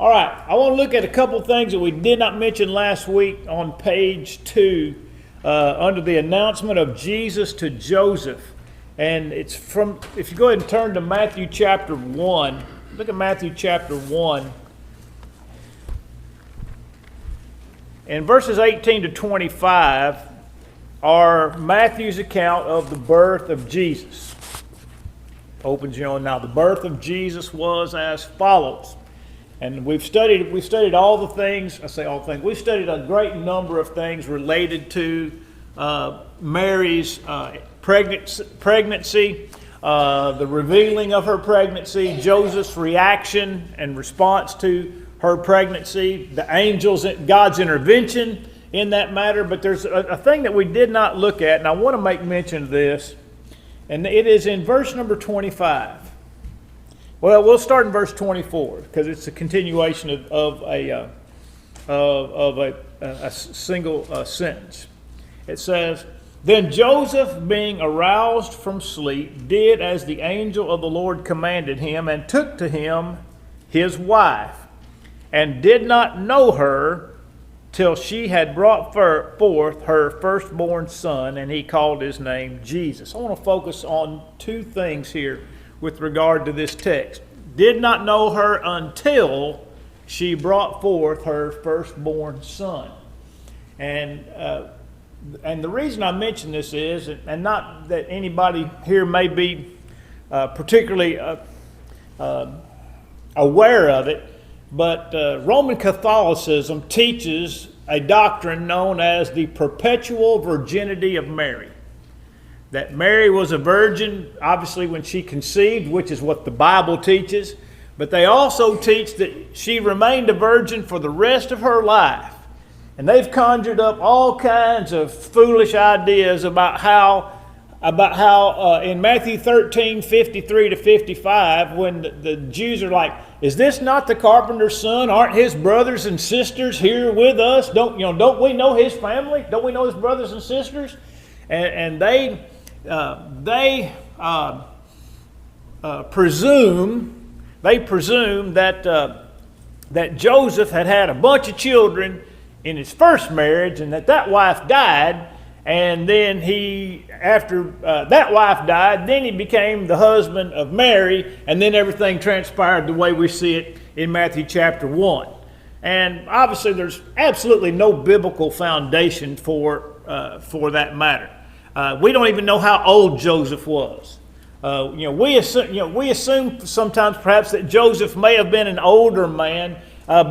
All right, I want to look at a couple things that we did not mention last week on page 2 under the announcement of Jesus to Joseph. And it's from, if you go ahead and turn to Matthew chapter 1, look at Matthew chapter 1. And verses 18 to 25 are Matthew's account of the birth of Jesus. Opens you on now. The birth of Jesus was as follows. And we've studied all the things, I say all things, we've studied a great number of things related to Mary's pregnancy, the revealing of her pregnancy, Joseph's reaction and response to her pregnancy, the angels, God's intervention in that matter. But there's a thing that we did not look at, and I want to make mention of this, and it is in verse number 25. Well, we'll start in verse 24 because it's a continuation of a single sentence. It says, "Then Joseph, being aroused from sleep, did as the angel of the Lord commanded him, and took to him his wife, and did not know her till she had brought forth her firstborn son, and he called his name Jesus." I want to focus on two things here with regard to this text. Did not know her until she brought forth her firstborn son. And the reason I mention this is, and not that anybody here may be particularly aware of it, but Roman Catholicism teaches a doctrine known as the perpetual virginity of Mary. That Mary was a virgin, obviously, when she conceived, which is what the Bible teaches. But they also teach that she remained a virgin for the rest of her life. And they've conjured up all kinds of foolish ideas about how in Matthew 13, 53 to 55, when the Jews are like, "Is this not the carpenter's son? Aren't his brothers and sisters here with us? Don't we know his family? Don't we know his brothers and sisters?" And they presume that Joseph had a bunch of children in his first marriage, and that wife died, and then after that wife died, then he became the husband of Mary, and then everything transpired the way we see it in Matthew chapter 1. And obviously there's absolutely no biblical foundation for that matter. We don't even know how old Joseph was. We assume sometimes perhaps that Joseph may have been an older man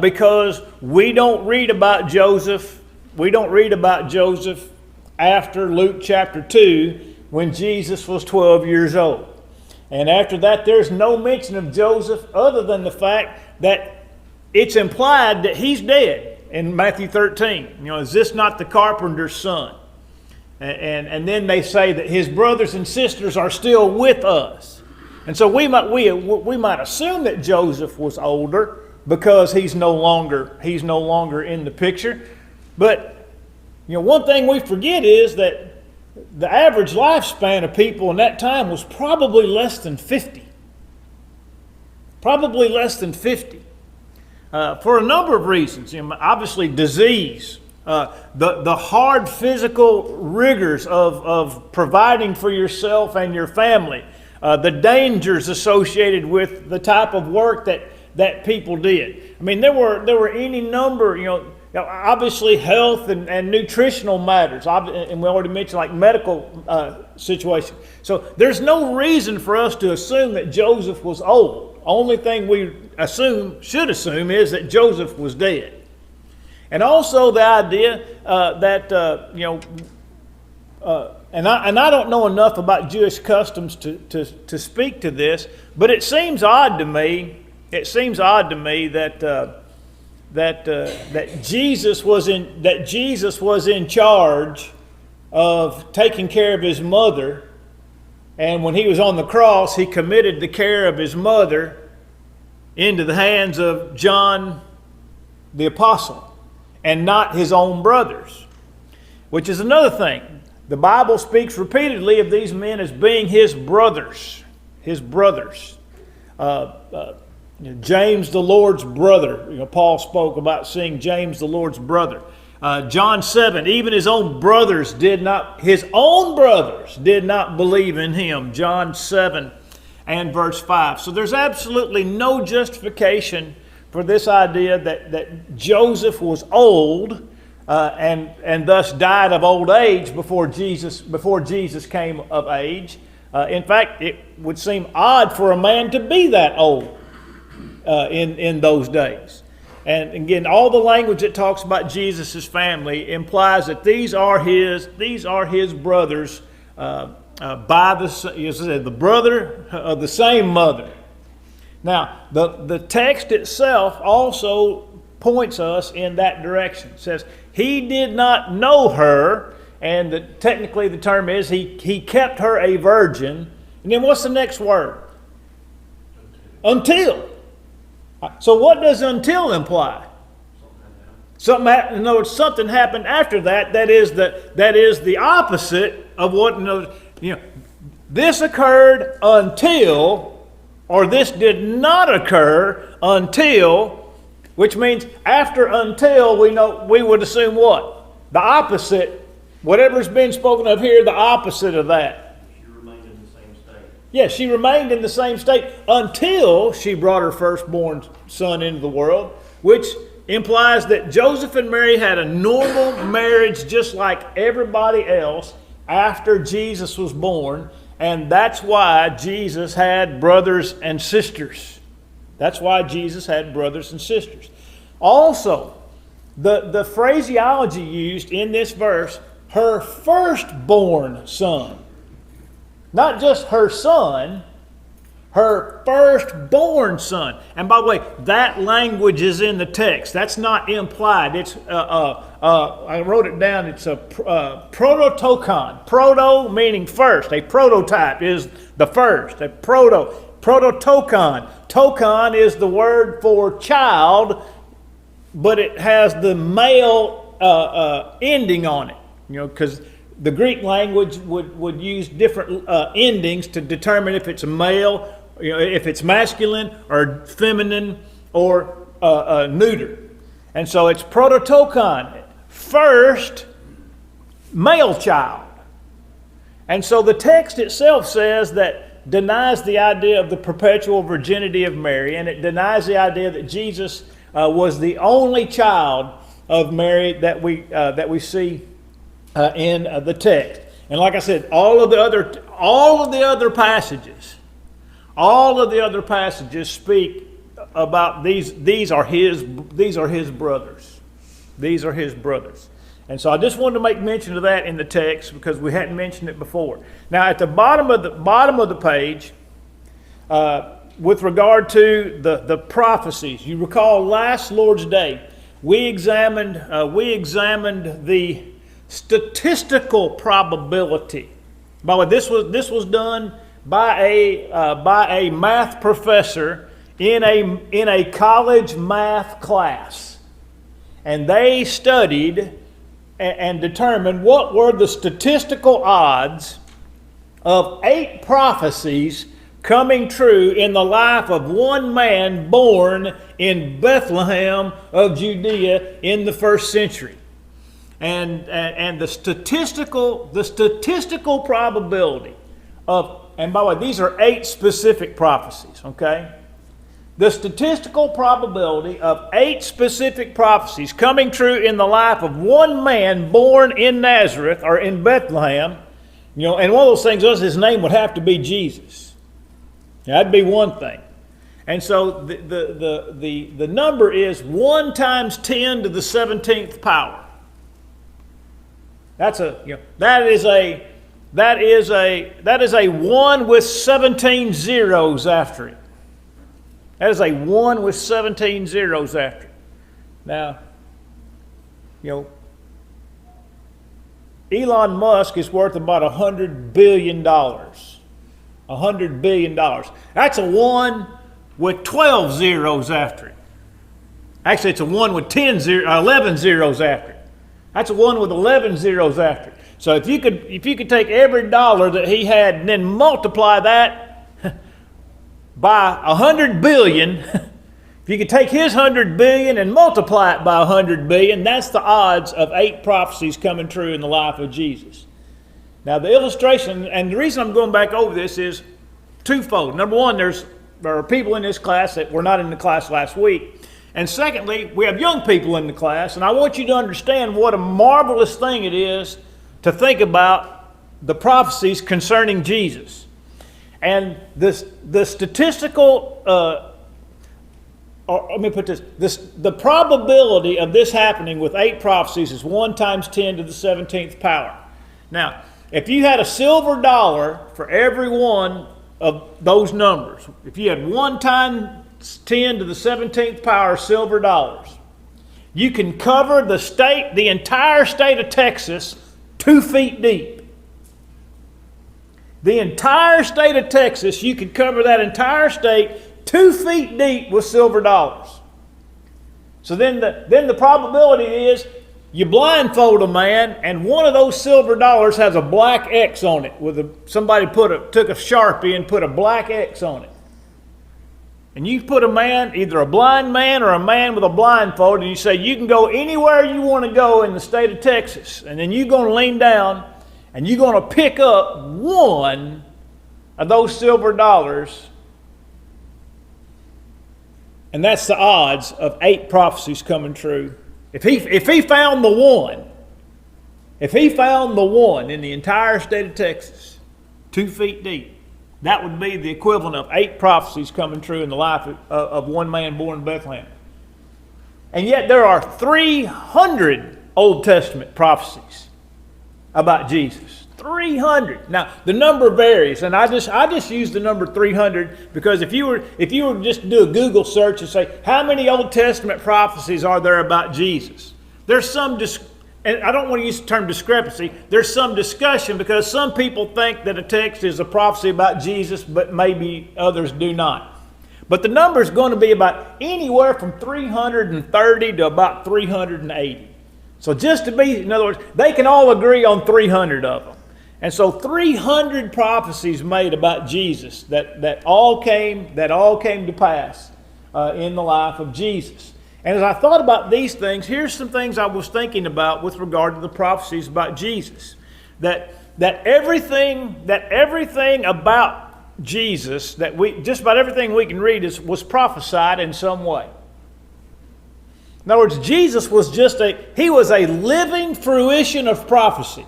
because we don't read about Joseph. We don't read about Joseph after Luke chapter 2 when Jesus was 12 years old. And after that, there's no mention of Joseph other than the fact that it's implied that he's dead in Matthew 13. Is this not the carpenter's son? And then they say that his brothers and sisters are still with us. And so we might assume that Joseph was older because he's no longer in the picture. But one thing we forget is that the average lifespan of people in that time was probably less than 50. Probably less than 50. For a number of reasons. Obviously disease. The hard physical rigors of providing for yourself and your family, the dangers associated with the type of work that people did. I mean, there were any number, obviously health and nutritional matters, and we already mentioned like medical situations. So there's no reason for us to assume that Joseph was old. Only thing we should assume is that Joseph was dead. And also the idea and I don't know enough about Jewish customs to speak to this, but it seems odd to me. It seems odd to me that Jesus was in charge of taking care of his mother, and when he was on the cross, he committed the care of his mother into the hands of John the Apostle, and not his own brothers, which is another thing. The Bible speaks repeatedly of these men as being his brothers. James the Lord's brother. Paul spoke about seeing James the Lord's brother. John 7, even his own brothers did not believe in him. John 7 and verse 5. So there's absolutely no justification for this idea that Joseph was old and thus died of old age before Jesus came of age. In fact, it would seem odd for a man to be that old in those days. And again, all the language that talks about Jesus' family implies that these are his brothers by the brother of the same mother. Now, the text itself also points us in that direction. It says, he did not know her, and technically the term is he kept her a virgin. And then what's the next word? Until. So what does until imply? Something happened. In other words, something happened after that. That is the opposite of what this occurred until, or this did not occur until, which means after until we would assume what? The opposite. Whatever's been spoken of here, the opposite of that. Yes, she remained in the same state until she brought her firstborn son into the world, which implies that Joseph and Mary had a normal marriage just like everybody else after Jesus was born, and that's why Jesus had brothers and sisters. That's why Jesus had brothers and sisters. Also, the phraseology used in this verse, her firstborn son. Not just her son, her firstborn son. And by the way, that language is in the text. That's not implied. It's I wrote it down. It's a prototokon. Proto meaning first. A prototype is the first. A prototokon. Tokon is the word for child, but it has the male ending on it. Because the Greek language would use different endings to determine if it's a male, if it's masculine or feminine or neuter. And so it's prototokon, first male child. And so the text itself says that denies the idea of the perpetual virginity of Mary, and it denies the idea that Jesus was the only child of Mary that we see in the text. And like I said, all of the other passages speak about these are his brothers. These are his brothers. And so I just wanted to make mention of that in the text because we hadn't mentioned it before. Now at the bottom of the page, with regard to the prophecies, you recall last Lord's Day we examined the statistical probability. By the way, this was done by a math professor in a college math class, and they studied and determined what were the statistical odds of 8 prophecies coming true in the life of one man born in Bethlehem of Judea in the 1st century. And the statistical probability of, and by the way, these are 8 specific prophecies, okay? The statistical probability of 8 specific prophecies coming true in the life of one man born in Nazareth or in Bethlehem, and one of those things was his name would have to be Jesus. That'd be one thing. And so the number is 1 times 10 to the 17th power. That is a 1 with 17 zeros after it. That is a 1 with 17 zeros after it. Now, Elon Musk is worth about $100 billion. $100 billion. That's a 1 with 12 zeros after it. Actually, it's a 1 with 11 zeros after it. That's a 1 with 11 zeros after it. So if you could take every dollar that he had and then multiply that by 100 billion, If you could take his 100 billion and multiply it by 100 billion, that's the odds of 8 prophecies coming true in the life of Jesus. Now the illustration, and the reason I'm going back over this is twofold. Number one, there are people in this class that were not in the class last week. And secondly, we have young people in the class, and I want you to understand what a marvelous thing it is to think about the prophecies concerning Jesus. And the statistical, or let me put this, the probability of this happening with 8 prophecies is 1 times 10 to the 17th power. Now, if you had a silver dollar for every one of those numbers, if you had 1 times 10 to the 17th power silver dollars, you can cover the entire state of Texas 2 feet deep. The entire state of Texas, you could cover that entire state 2 feet deep with silver dollars. So then the probability is you blindfold a man and one of those silver dollars has a black X on it. Somebody took a Sharpie and put a black X on it. And you put a man, either a blind man or a man with a blindfold, and you say you can go anywhere you want to go in the state of Texas. And then you're going to lean down and you're going to pick up one of those silver dollars. And that's the odds of 8 prophecies coming true. If he found the one, in the entire state of Texas, 2 feet deep, that would be the equivalent of 8 prophecies coming true in the life of one man born in Bethlehem. And yet there are 300 Old Testament prophecies about Jesus. 300. Now the number varies, and I just use the number 300 because if you were just to do a Google search and say how many Old Testament prophecies are there about Jesus, there's some and I don't want to use the term discrepancy. There's some discussion because some people think that a text is a prophecy about Jesus, but maybe others do not. But the number is going to be about anywhere from 330 to about 380. So just to be, in other words, they can all agree on 300 of them. And so 300 prophecies made about Jesus that all came to pass in the life of Jesus. And as I thought about these things, here's some things I was thinking about with regard to the prophecies about Jesus. That everything about Jesus, just about everything we can read was prophesied in some way. In other words, Jesus was he was a living fruition of prophecy.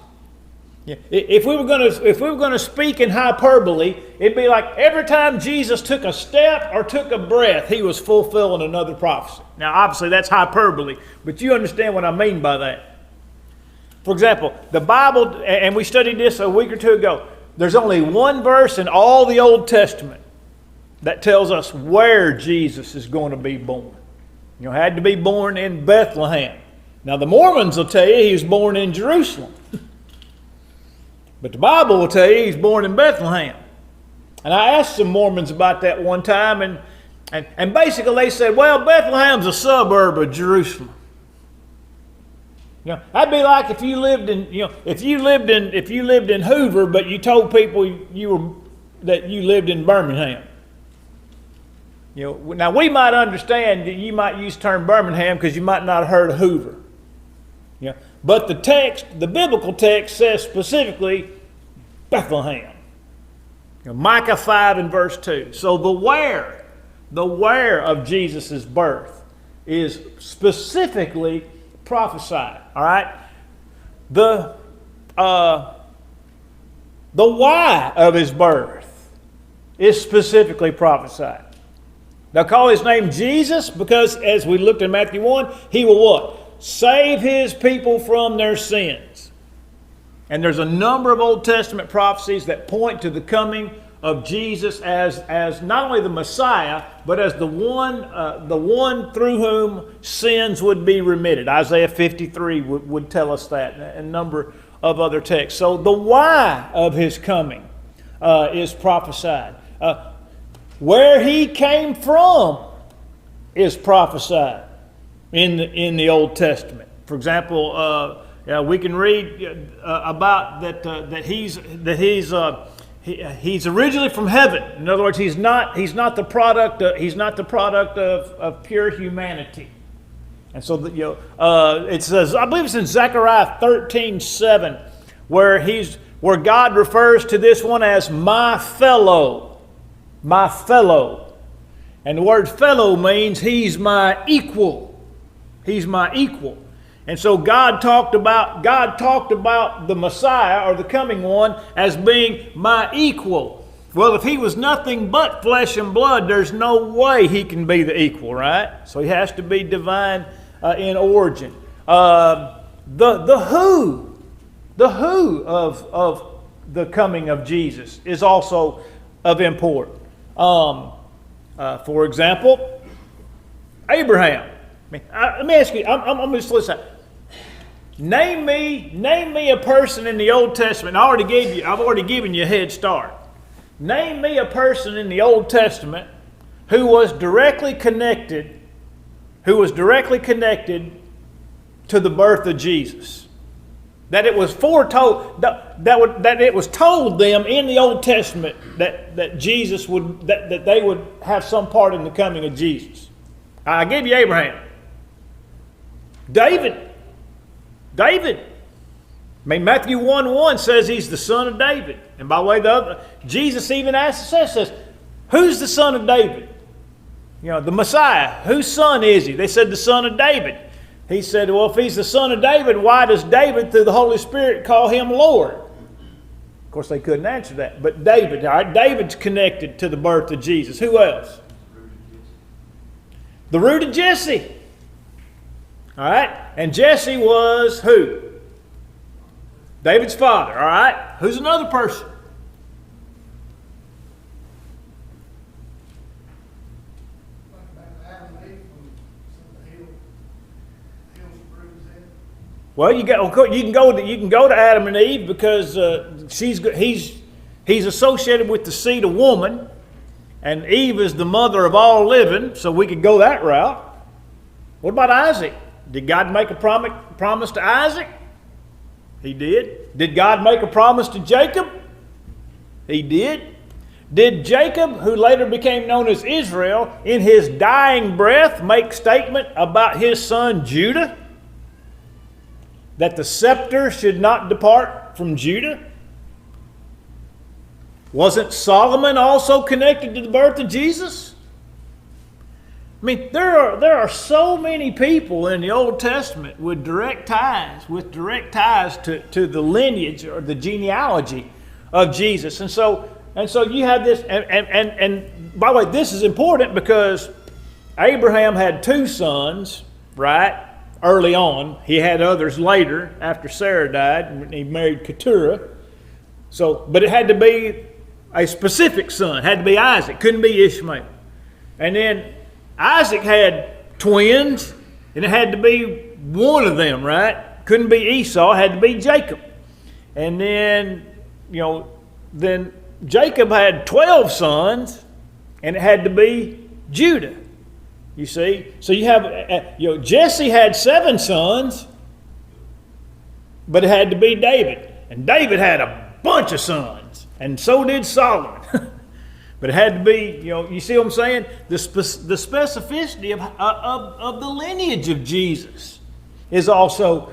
Yeah. If we were going to speak in hyperbole, it'd be like every time Jesus took a step or took a breath, he was fulfilling another prophecy. Now, obviously, that's hyperbole, but you understand what I mean by that. For example, the Bible, and we studied this a week or two ago, there's only one verse in all the Old Testament that tells us where Jesus is going to be born. Had to be born in Bethlehem. Now, the Mormons will tell you he was born in Jerusalem. But the Bible will tell you he's born in Bethlehem. And I asked some Mormons about that one time, and basically they said, well, Bethlehem's a suburb of Jerusalem. That'd be like if you lived in Hoover, but you told people that you lived in Birmingham. Now we might understand that you might use the term Birmingham because you might not have heard of Hoover. But the biblical text says specifically Bethlehem. Micah 5 and verse 2. So the where of Jesus' birth is specifically prophesied. All right? The why of his birth is specifically prophesied. They'll call his name Jesus because, as we looked in Matthew 1, he will what? Save his people from their sins. And there's a number of Old Testament prophecies that point to the coming of Jesus as not only the Messiah, but as the one through whom sins would be remitted. Isaiah 53 would tell us that, and a number of other texts. So the why of his coming is prophesied. Where he came from is prophesied in the Old Testament. For example, we can read about that he's he's originally from heaven. In other words, he's not the product of pure humanity. And so it says, I believe it's in Zechariah 13:7, where God refers to this one as my fellow. My fellow. And the word fellow means he's my equal. He's my equal. And so God talked about the Messiah, or the coming one, as being my equal. Well, if he was nothing but flesh and blood, there's no way he can be the equal, right? So he has to be divine in origin. The who of the coming of Jesus is also of import. For example, Abraham. Let me ask you. I'm just listening. Name me a person in the Old Testament. I've already given you a head start. Name me a person in the Old Testament who was directly connected to the birth of Jesus. That it was foretold, that it was told them in the Old Testament that Jesus that they would have some part in the coming of Jesus. I gave you Abraham. David. I mean, Matthew 1:1 says he's the son of David. And by the way, Jesus even says, who's the son of David? The Messiah. Whose son is he? They said the son of David. He said, well, if he's the son of David, why does David, through the Holy Spirit, call him Lord? Of course, they couldn't answer that. But David, all right, David's connected to the birth of Jesus. Who else? The root of Jesse. All right? And Jesse was who? David's father. All right? Who's another person? Well, you can go to Adam and Eve because he's associated with the seed of woman, and Eve is the mother of all living, so we could go that route. What about Isaac? Did God make a promise to Isaac? He did. Did God make a promise to Jacob? He did. Did Jacob, who later became known as Israel, in his dying breath make statement about his son Judah? That the scepter should not depart from Judah? Wasn't Solomon also connected to the birth of Jesus? I mean, there are so many people in the Old Testament with direct ties to the lineage or the genealogy of Jesus. And so you have this, and by the way, this is important because Abraham had two sons, right? Early on. He had others later after Sarah died, and he married Keturah. But it had to be a specific son. It had to be Isaac. Couldn't be Ishmael. And then Isaac had twins, and it had to be one of them, right? Couldn't be Esau. It had to be Jacob. And then, then Jacob had 12 sons, and it had to be Judah. You see? So you have, Jesse had 7 sons, but it had to be David. And David had a bunch of sons, and so did Solomon. But it had to be, you see what I'm saying? The specificity of the lineage of Jesus is also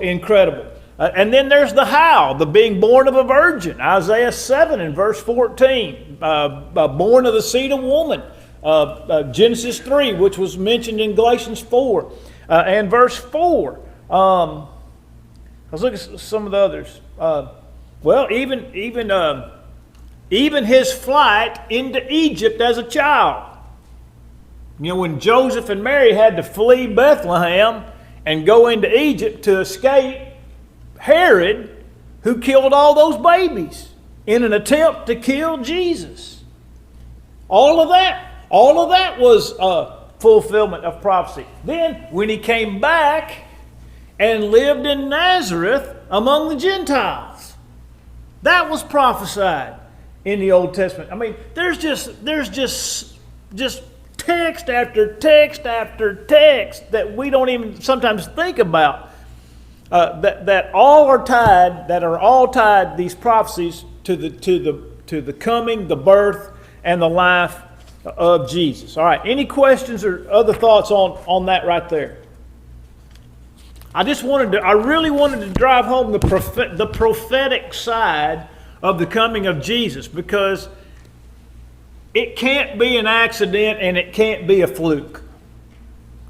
incredible. And then there's the how, the being born of a virgin. Isaiah 7 and verse 14, born of the seed of woman. Genesis 3, which was mentioned in Galatians 4 and verse 4. Let's look at some of the others. Even his flight into Egypt as a child. When Joseph and Mary had to flee Bethlehem and go into Egypt to escape Herod, who killed all those babies in an attempt to kill Jesus. All of that was fulfillment of prophecy. Then, when he came back and lived in Nazareth among the Gentiles, that was prophesied in the Old Testament. I mean, there's just text after text after text that we don't even sometimes think about. That are all tied, these prophecies to the coming, the birth, and the life of Jesus. All right, any questions or other thoughts on that right there? I really wanted to drive home the prophetic side of the coming of Jesus, because it can't be an accident and it can't be a fluke.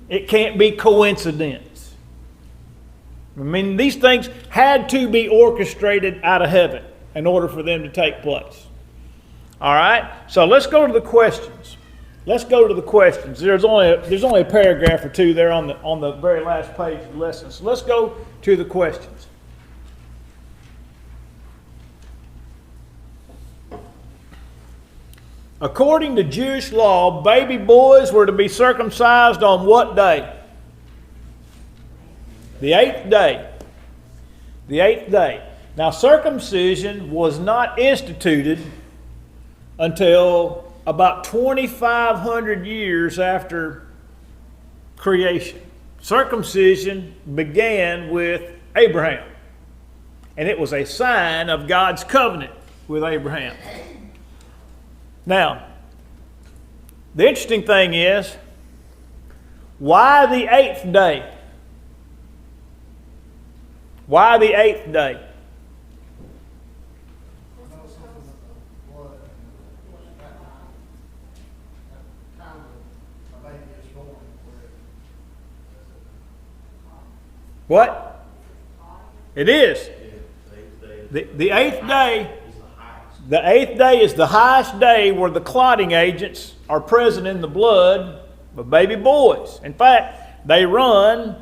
It can't be coincidence. I mean, these things had to be orchestrated out of heaven in order for them to take place. All right, so let's go to the questions. There's only a paragraph or two there on the very last page of the lesson. So let's go to the questions. According to Jewish law, baby boys were to be circumcised on what day? The 8th day. The 8th day. Now, circumcision was not instituted until about 2,500 years after creation. Circumcision began with Abraham, and it was a sign of God's covenant with Abraham. Now, the interesting thing is, why the 8th day? Why the 8th day? What? It is. The 8th day. The 8th day is the highest day where the clotting agents are present in the blood of baby boys. In fact, they run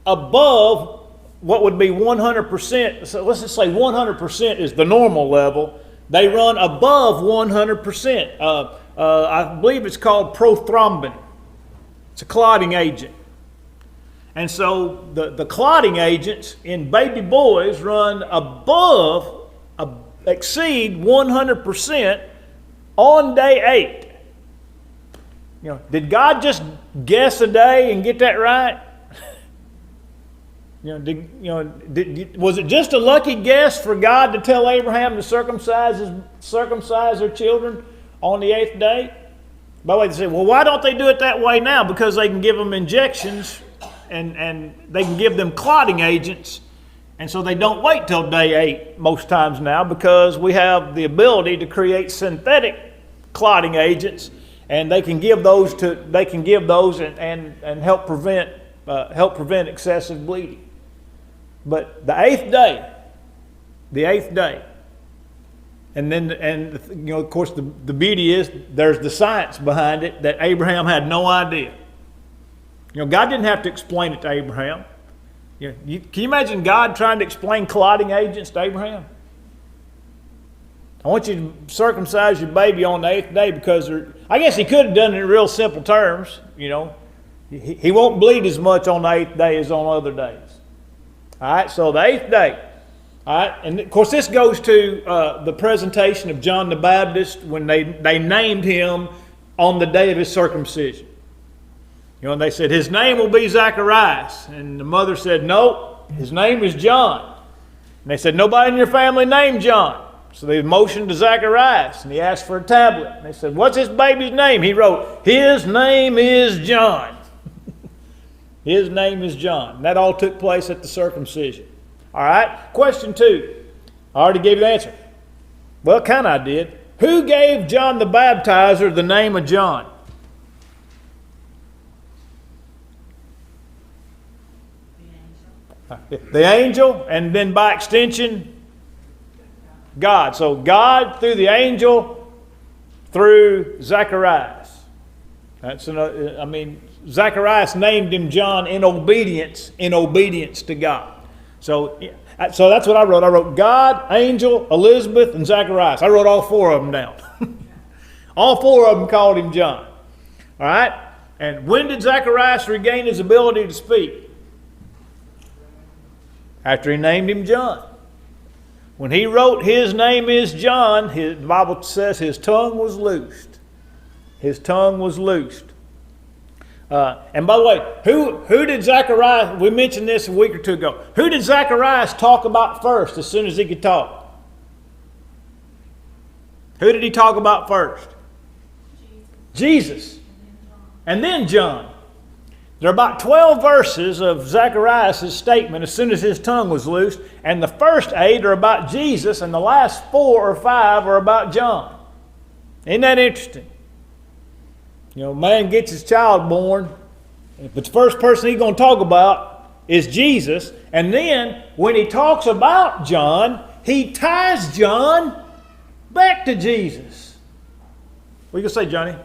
above what would be 100%. So let's just say 100% is the normal level. They run above 100%. I believe it's called prothrombin. It's a clotting agent. And so the clotting agents in baby boys run exceed 100% on day 8. You know, did God just guess a day and get that right? Was it just a lucky guess for God to tell Abraham to circumcise their children on the 8th day? By the way, they say, well, why don't they do it that way now? Because they can give them injections and they can give them clotting agents. And so they don't wait till day 8 most times now, because we have the ability to create synthetic clotting agents, and they can give those and help prevent excessive bleeding. But the 8th day, and of course the beauty is there's the science behind it that Abraham had no idea. God didn't have to explain it to Abraham. Can you imagine God trying to explain clotting agents to Abraham? I want you to circumcise your baby on the 8th day because I guess he could have done it in real simple terms. He won't bleed as much on the 8th day as on other days. All right, so the 8th day. All right, and of course this goes to the presentation of John the Baptist when they named him on the day of his circumcision. And they said, his name will be Zacharias. And the mother said, no, his name is John. And they said, nobody in your family named John. So they motioned to Zacharias, and he asked for a tablet. And they said, what's this baby's name? He wrote, his name is John. His name is John. And that all took place at the circumcision. All right, question 2. I already gave you the answer. Well, kind of I did. Who gave John the Baptizer the name of John? The angel, and then by extension, God. So God through the angel, through Zacharias. Zacharias named him John in obedience to God. So that's what I wrote. I wrote God, angel, Elizabeth, and Zacharias. I wrote all 4 of them down. All 4 of them called him John. All right? And when did Zacharias regain his ability to speak? After he named him John. When he wrote his name is John, the Bible says his tongue was loosed. His tongue was loosed. And by the way, who did Zacharias, we mentioned this a week or 2 ago, who did Zacharias talk about first as soon as he could talk? Who did he talk about first? Jesus. And then John. There are about 12 verses of Zacharias' statement as soon as his tongue was loosed, and the first 8 are about Jesus, and the last 4 or 5 are about John. Isn't that interesting? You know, man gets his child born, but the first person he's going to talk about is Jesus, and then when he talks about John, he ties John back to Jesus. What are you going to say, Johnny?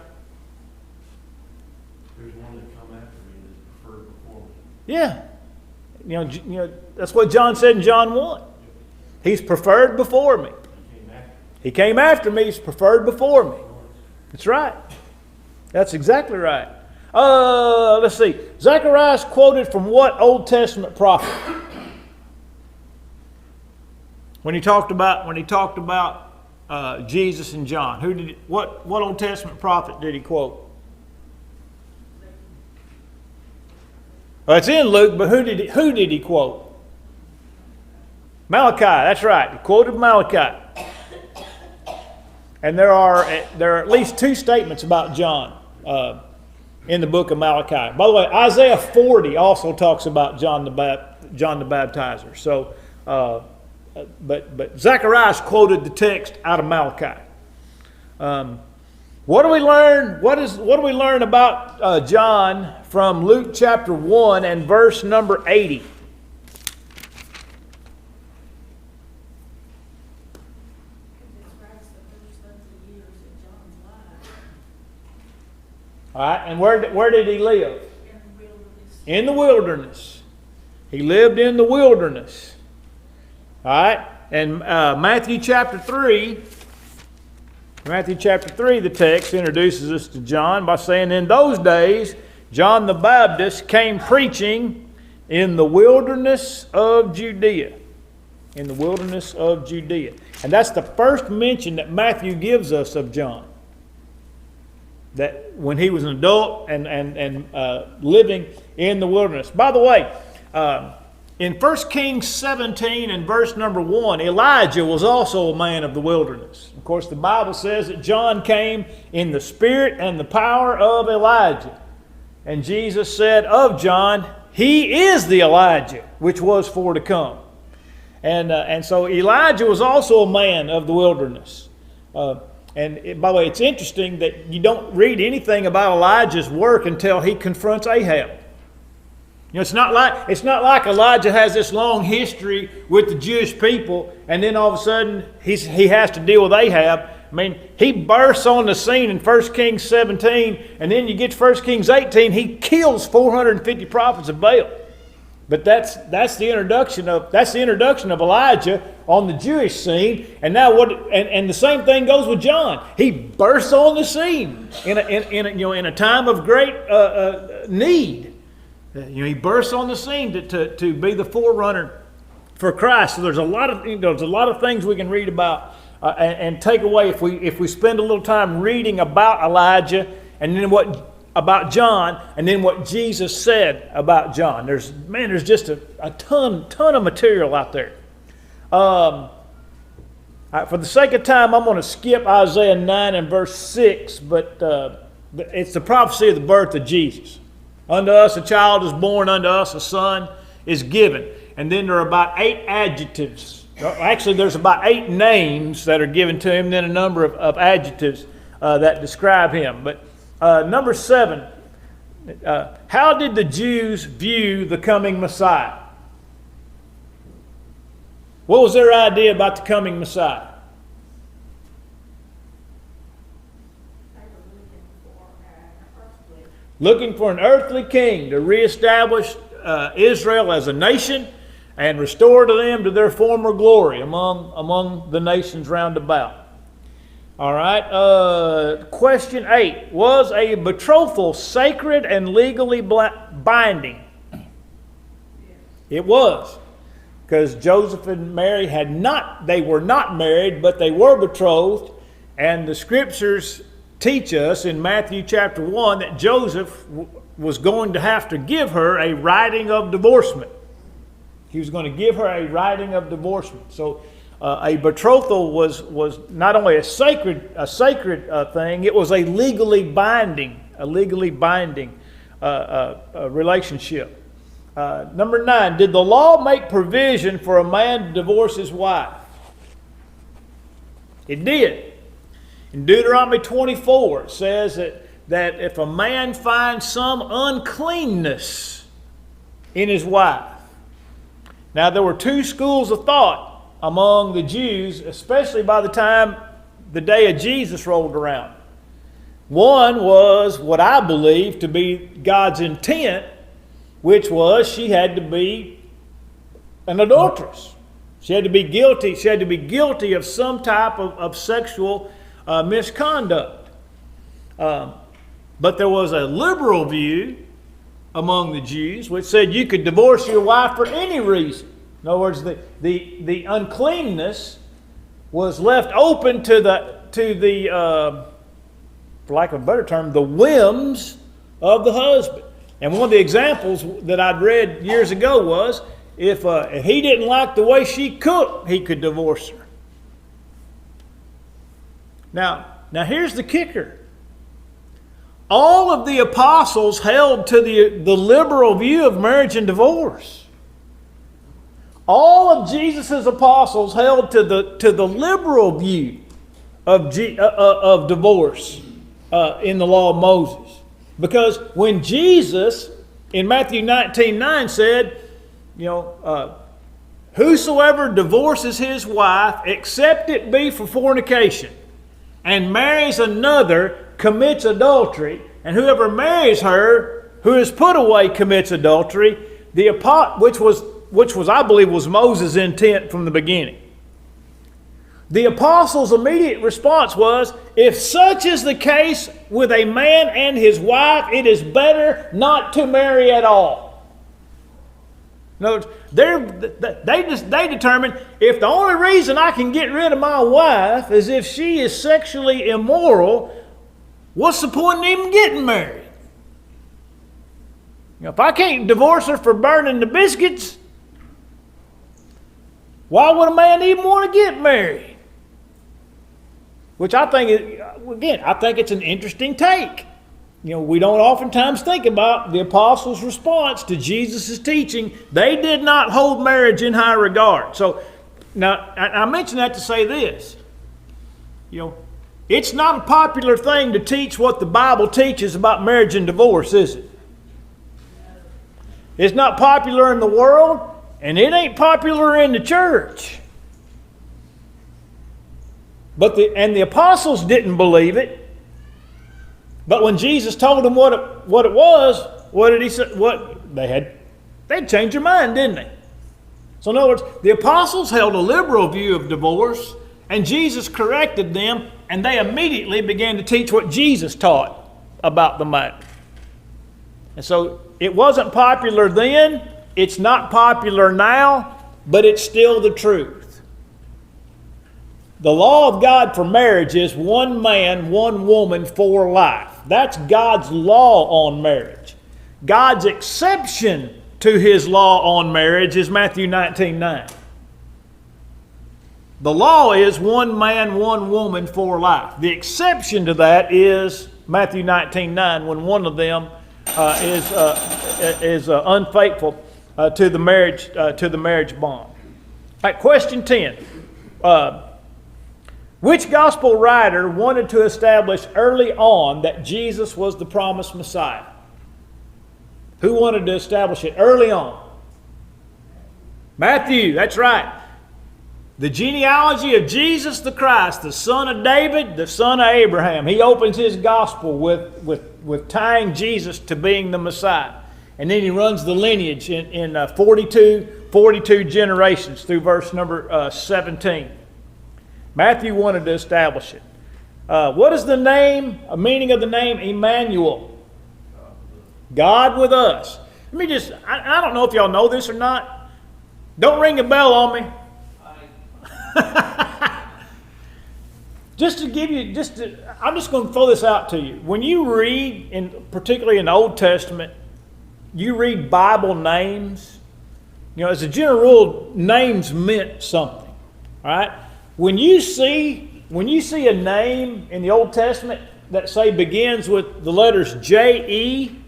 Yeah. You know, that's what John said in John 1. He's preferred before me. He came after me. He's preferred before me. That's right. That's exactly right. Let's see. Zacharias quoted from what Old Testament prophet? When he talked about Jesus and John, what Old Testament prophet did he quote? Well, it's in Luke, but who did he quote? Malachi, that's right. He quoted Malachi. And there are at least 2 statements about John in the book of Malachi. By the way, Isaiah 40 also talks about John the Baptizer. So, but Zacharias quoted the text out of Malachi. What do we learn? What do we learn about John from Luke chapter 1 and verse number 80? All right, and where did he live? In the wilderness. He lived in the wilderness. All right, and Matthew chapter 3, the text introduces us to John by saying, in those days, John the Baptist came preaching in the wilderness of Judea. In the wilderness of Judea. And that's the first mention that Matthew gives us of John. That when he was an adult and living in the wilderness. By the way, in 1 Kings 17 and verse number 1, Elijah was also a man of the wilderness. Of course, the Bible says that John came in the spirit and the power of Elijah. And Jesus said of John, he is the Elijah which was for to come. And so Elijah was also a man of the wilderness. By the way, it's interesting that you don't read anything about Elijah's work until he confronts Ahab. You know, it's not like Elijah has this long history with the Jewish people, and then all of a sudden he has to deal with Ahab. I mean, he bursts on the scene in 1 Kings 17, and then you get to 1 Kings 18, he kills 450 prophets of Baal. But that's the introduction of Elijah on the Jewish scene, and now and the same thing goes with John. He bursts on the scene in a time of great need. He bursts on the scene to be the forerunner for Christ. So there's a lot of things we can read about and take away if we spend a little time reading about Elijah and then about John, and then what Jesus said about John. There's just a ton of material out there. For the sake of time, I'm going to skip Isaiah 9 and verse 6, but it's the prophecy of the birth of Jesus. Unto us a child is born, unto us a son is given. And then there are about 8 adjectives. Actually, there's about 8 names that are given to him, then a number of adjectives that describe him. But number 7, how did the Jews view the coming Messiah? What was their idea about the coming Messiah? Looking for an earthly king to reestablish Israel as a nation and restore to them to their former glory among the nations round about. All right. Question 8. Was a betrothal sacred and legally binding? It was. Because Joseph and Mary they were not married, but they were betrothed. And the scriptures teach us in Matthew chapter 1 that Joseph was going to have to give her a writing of divorcement. He was going to give her a writing of divorcement. So a betrothal was not only a sacred thing, it was a legally binding relationship. Number 9, did the law make provision for a man to divorce his wife? It did. In Deuteronomy 24, it says that if a man finds some uncleanness in his wife. Now, there were two schools of thought among the Jews, especially by the time the day of Jesus rolled around. One was what I believe to be God's intent, which was she had to be an adulteress. She had to be guilty. She had to be guilty of some type of sexual misconduct. But there was a liberal view among the Jews which said you could divorce your wife for any reason. In other words, the uncleanness was left open to the for lack of a better term, the whims of the husband. And one of the examples that I'd read years ago was if he didn't like the way she cooked, he could divorce her. Now here's the kicker. All of the apostles held to the liberal view of marriage and divorce. All of Jesus' apostles held to the liberal view of divorce in the law of Moses. Because when Jesus, in Matthew 19:9 said, whosoever divorces his wife, except it be for fornication, and marries another, commits adultery, and whoever marries her who is put away commits adultery, which was I believe was Moses' intent from the beginning. The apostles' immediate response was, if such is the case with a man and his wife, it is better not to marry at all. In other words, they determined if the only reason I can get rid of my wife is if she is sexually immoral, what's the point in even getting married? If I can't divorce her for burning the biscuits, why would a man even want to get married? Which I think it's an interesting take. We don't oftentimes think about the apostles' response to Jesus' teaching. They did not hold marriage in high regard. So, now, I mention that to say this. It's not a popular thing to teach what the Bible teaches about marriage and divorce, is it? It's not popular in the world, and it ain't popular in the church. And the apostles didn't believe it. But when Jesus told them what it was, what did he say? They'd changed their mind, didn't they? So in other words, the apostles held a liberal view of divorce, and Jesus corrected them, and they immediately began to teach what Jesus taught about the matter. And so it wasn't popular then, it's not popular now, but it's still the truth. The law of God for marriage is one man, one woman for life. That's God's law on marriage. God's exception to his law on marriage is Matthew 19:9. The law is one man, one woman for life. The exception to that is Matthew 19:9, when one of them is unfaithful to the marriage bond. All right, question 10. Which gospel writer wanted to establish early on that Jesus was the promised Messiah? Who wanted to establish it early on? Matthew, that's right. The genealogy of Jesus the Christ, the son of David, the son of Abraham. He opens his gospel with tying Jesus to being the Messiah. And then he runs the lineage in 42 generations through verse number 17. Matthew wanted to establish it. What is the meaning of the name Emmanuel? God with us. Let me I don't know if y'all know this or not. Don't ring a bell on me. I'm just going to throw this out to you. When you read, particularly in the Old Testament, you read Bible names, as a general rule, names meant something. All right? When you see a name in the Old Testament that say begins with the letters J-E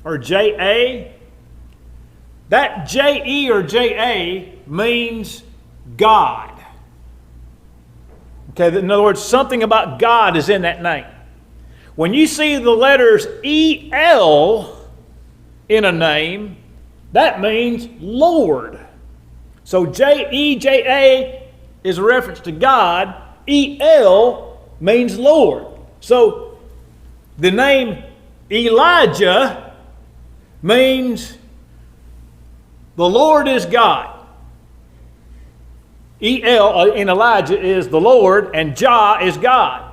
or J-A, that J-E or J-A means God. Okay, in other words, something about God is in that name. When you see the letters E-L in a name, that means Lord. So J-E-J-A is a reference to God. E-L means Lord. So the name Elijah means the Lord is God. E-L in Elijah is the Lord, and Jah is God.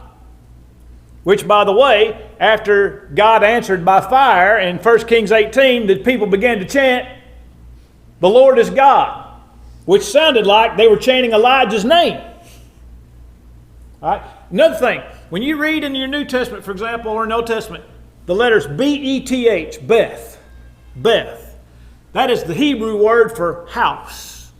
Which, by the way, after God answered by fire in 1 Kings 18, the people began to chant, the Lord is God, which sounded like they were chanting Elijah's name. All right. Another thing, when you read in your New Testament, for example, or in Old Testament, the letters B-E-T-H, Beth, Beth, that is the Hebrew word for house.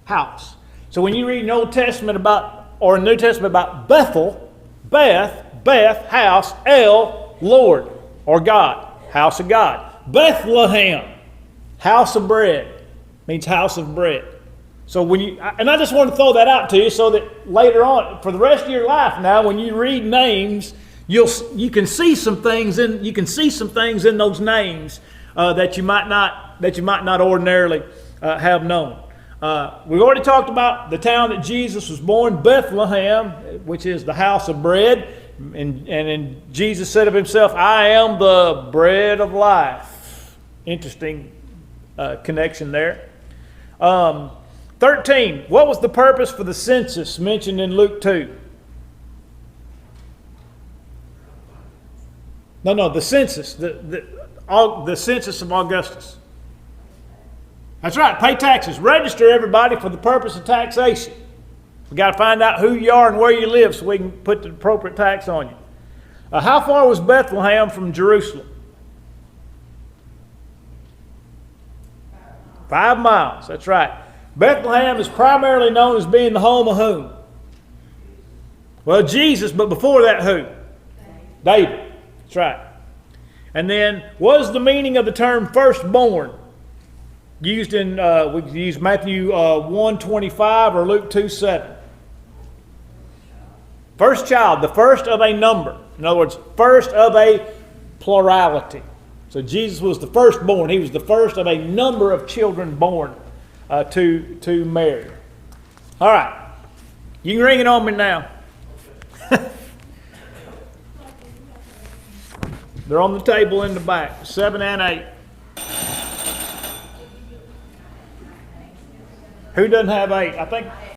House. So when you read in Old Testament about, or in New Testament about Bethel, Beth, house, El, Lord, or God, house of God. Bethlehem, house of bread, means house of bread. So when you, and I just want to throw that out to you so that later on, for the rest of your life now, when you read names, you can see some things in those names that you might not ordinarily have known. We've already talked about the town that Jesus was born, Bethlehem, which is the house of bread. And Jesus said of himself, I am the bread of life. Interesting connection there. 13, what was the purpose for the census mentioned in Luke 2? No, the census, the census of Augustus. That's right, pay taxes. Register everybody for the purpose of taxation. We've got to find out who you are and where you live so we can put the appropriate tax on you. How far was Bethlehem from Jerusalem? 5 miles, that's right. Bethlehem is primarily known as being the home of whom? Well, Jesus, but before that who? David. That's right. And then, what is the meaning of the term firstborn? Used in, we could use Matthew 1:25 or Luke 2:7. First child, the first of a number. In other words, first of a plurality. So Jesus was the firstborn. He was the first of a number of children born to Mary. All right. You can ring it on me now. They're on the table in the back, 7 and 8. Who doesn't have 8? I think